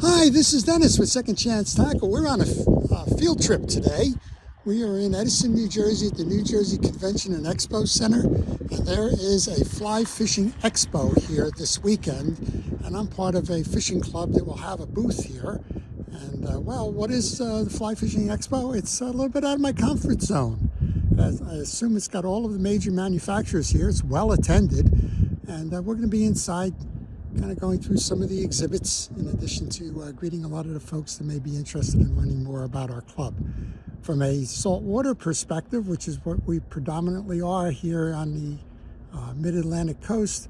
Hi, this is Dennis with Second Chance Tackle. We're on a field trip today. We are in Edison, New Jersey at the New Jersey Convention and Expo Center. And there is a Fly Fishing Expo here this weekend. And I'm part of a fishing club that will have a booth here. And well, what is the Fly Fishing Expo? It's a little bit out of my comfort zone. I assume it's got all of the major manufacturers here. It's well attended. And we're going to be inside kind of going through some of the exhibits in addition to greeting a lot of the folks that may be interested in learning more about our club. From a saltwater perspective, which is what we predominantly are here on the mid-Atlantic coast,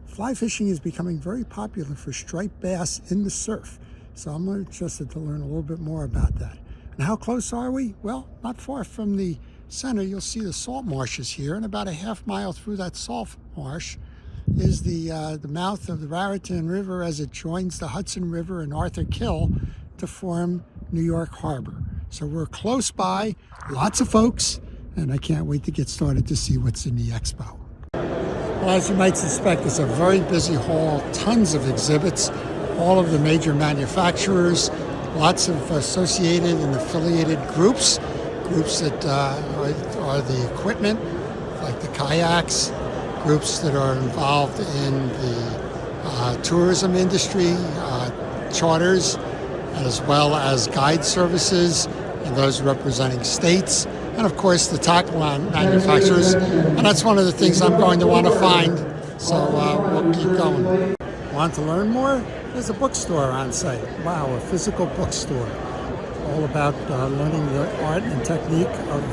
fly fishing is becoming very popular for striped bass in the surf. So I'm interested to learn a little bit more about that. And how close are we? Well, not far from the center. You'll see the salt marshes here, and about a half mile through that salt marsh is the mouth of the Raritan River as it joins the Hudson River and Arthur Kill to form New York Harbor. So we're close by, lots of folks, and I can't wait to get started to see what's in the expo. Well, as you might suspect, it's a very busy hall, tons of exhibits, all of the major manufacturers, lots of associated and affiliated groups that are the equipment, like the kayaks, groups that are involved in the tourism industry, charters, as well as guide services, and those representing states, and of course the tackle manufacturers. And that's one of the things I'm going to want to find, so we'll keep going. Want to learn more? There's a bookstore on site. Wow, a physical bookstore. All about learning the art and technique of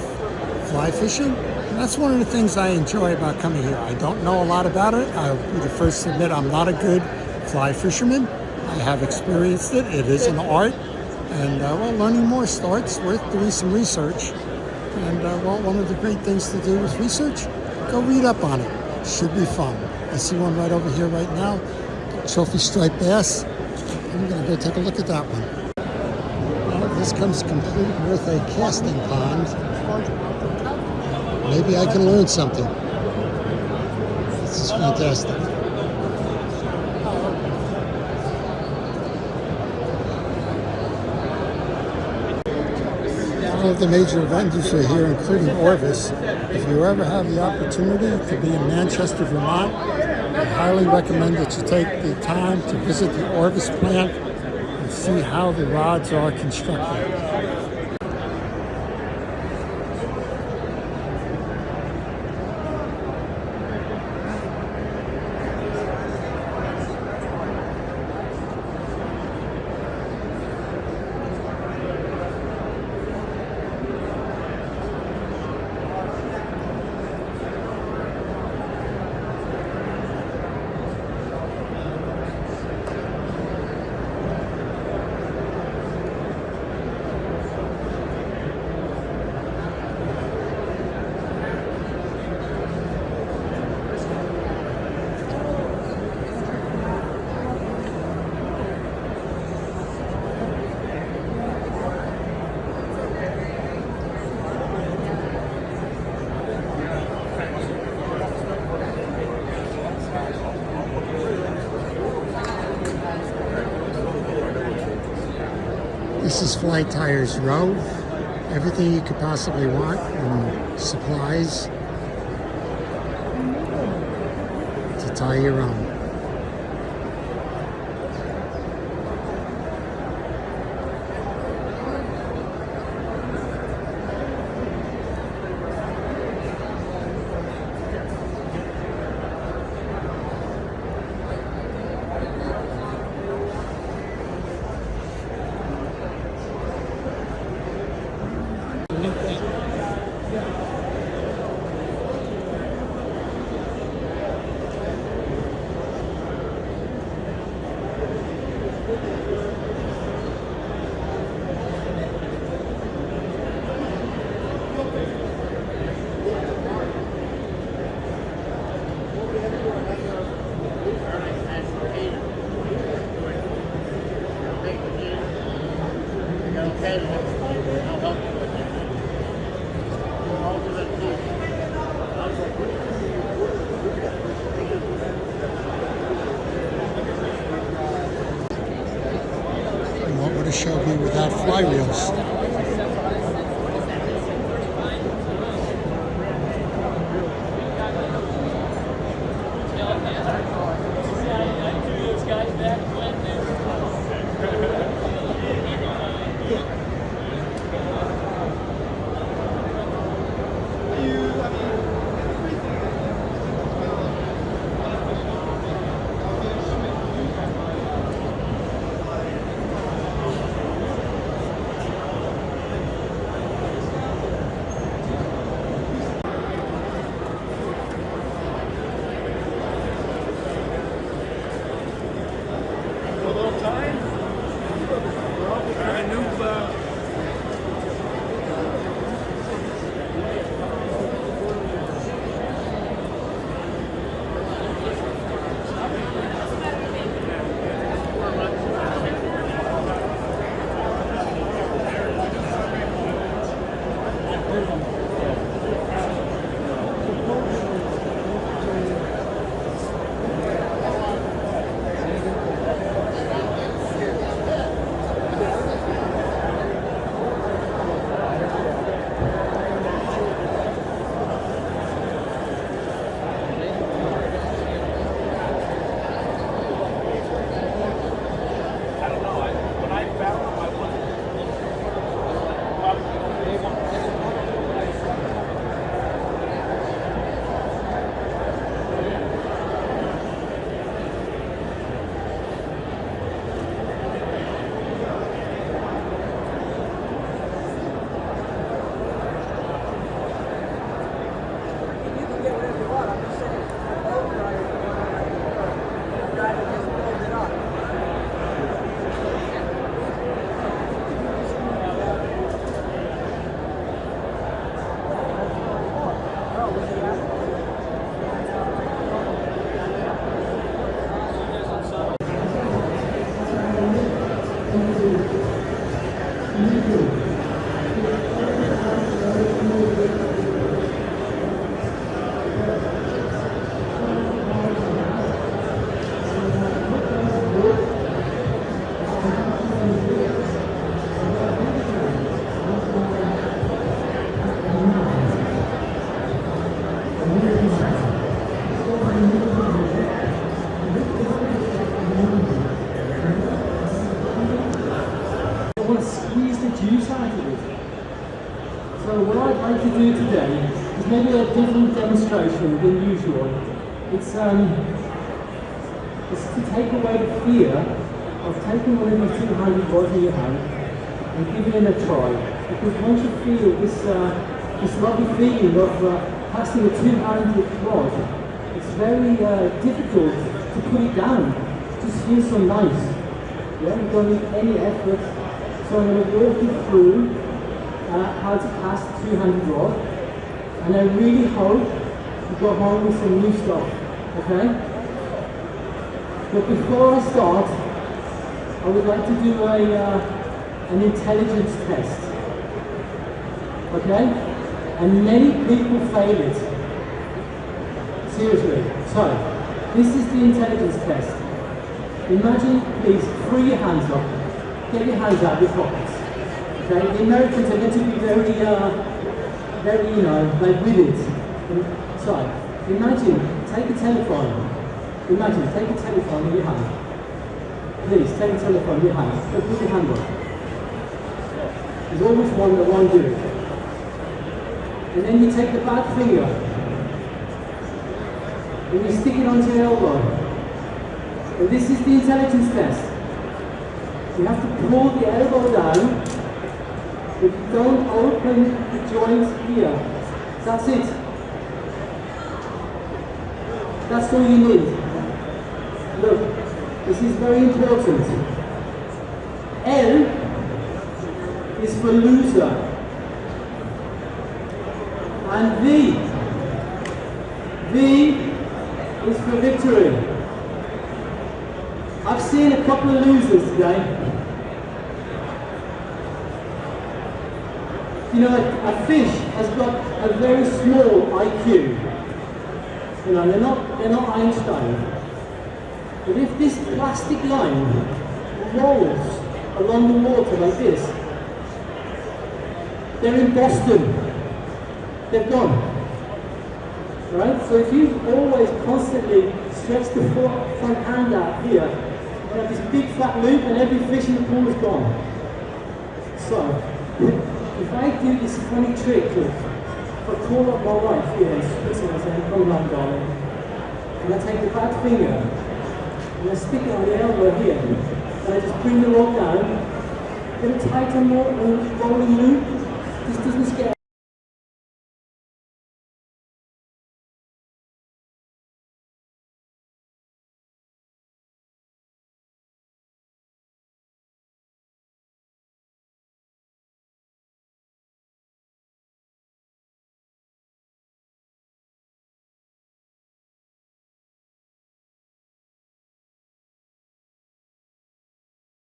fly fishing. And that's one of the things I enjoy about coming here. I don't know a lot about it. I'll be the first to admit I'm not a good fly fisherman. I have experienced it. It is an art. And well, learning more starts with doing some research. And well, one of the great things to do with research, go read up on it. Should be fun. I see one right over here right now, trophy striped bass. I'm going to go take a look at that one. Well, this comes complete with a casting pond. Maybe I can learn something. This is fantastic. All of the major vendors are here, including Orvis. If you ever have the opportunity to be in Manchester, Vermont, I highly recommend that you take the time to visit the Orvis plant and see how the rods are constructed. This is Fly Tires Row. Everything you could possibly want from supplies to tie your own. showed me without flywheels. So what I'd like to do today is maybe a different demonstration than usual. It's to take away the fear of taking one of these 200 rods in your hand and giving it a try. Because once you feel this lovely feeling of casting a 200 rod, it's very difficult to put it down. It just feels so nice. You haven't done any effort. So I'm going to walk you through how to cast 200 rod, and I really hope you go home with some new stuff, okay? But before I start, I would like to do an intelligence test, okay? And many people fail it. Seriously. So, this is the intelligence test. Imagine, please, free your hands up. Get your hands out of your pockets. Okay, the Americans are going to be very, you know, like with it. So, imagine, take a telephone. Imagine, take a telephone in your hand. Please, take a telephone in your hand. Just put your hand up. There's always one that won't do it. And then you take the back finger. And you stick it onto your elbow. And this is the intelligence test. You have to pull the elbow down. But you don't open the joint here. That's it. That's all you need. Look, this is very important. L is for loser. And V is for victory. I've seen a couple of losers today. You know, a fish has got a very small IQ. You know, they're not Einstein. But if this plastic line rolls along the water like this, they're in Boston. They're gone. Right? So if you always constantly stretch the front hand out here, you have this big flat loop and every fish in the pool is gone. So, if I do this funny trick, look, if I call up my wife here and I say, come on darling, and I take the back finger and I stick it on the elbow here, and I just bring the rod down, get a tighter rolling loop, this doesn't scare